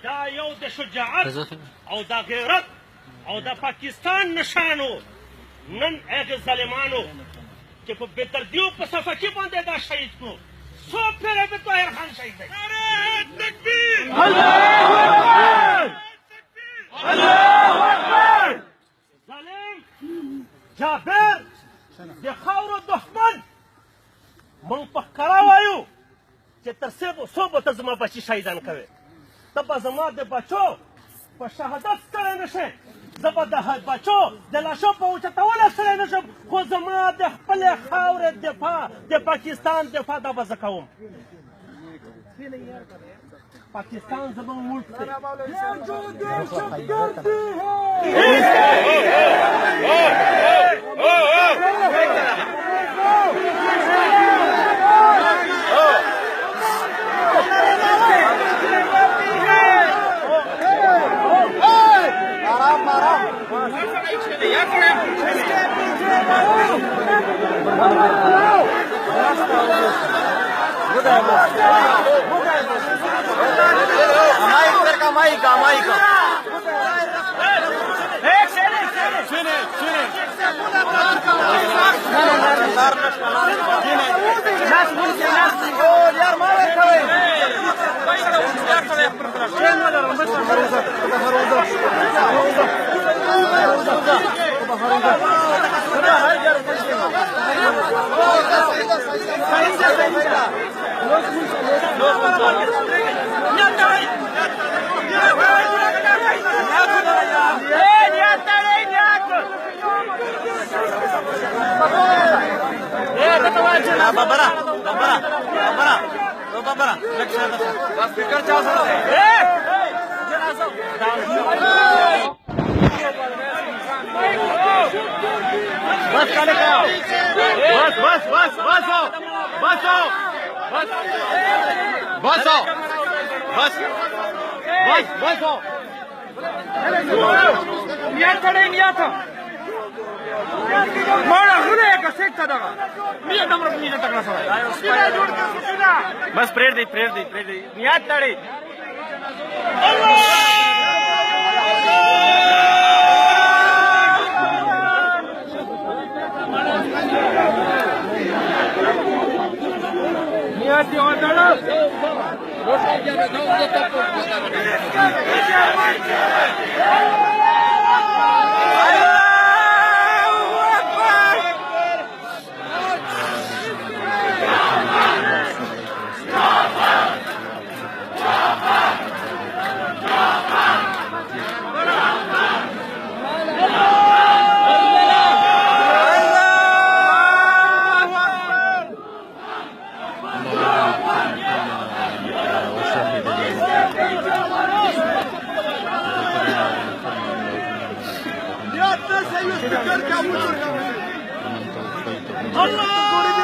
دا یو د شجاعت او د غیرت او د پاکستان نشانو نن هغه ظالمانو چې په بېدردیو په صفحه باندې دا شهید کړو څو پیره به طاهر خان شهید دی تکبیر الله اکبر الله اکبر ظالم جابر د خاورو دښمن موږ په ښکاره وایو چې تر څو به ته زما بچي شهیدان کوې ته به زما د بچو په شهادت ستړی نه شې زه به د بچو د لاشو په اوچتولو ستړی نه شم خو زما د خپلې خاورې دفاع د پاکستان دفاع دا به زه کوم پاکستان زموږ ملک बस प्रेर दी नियात तड़ी Allah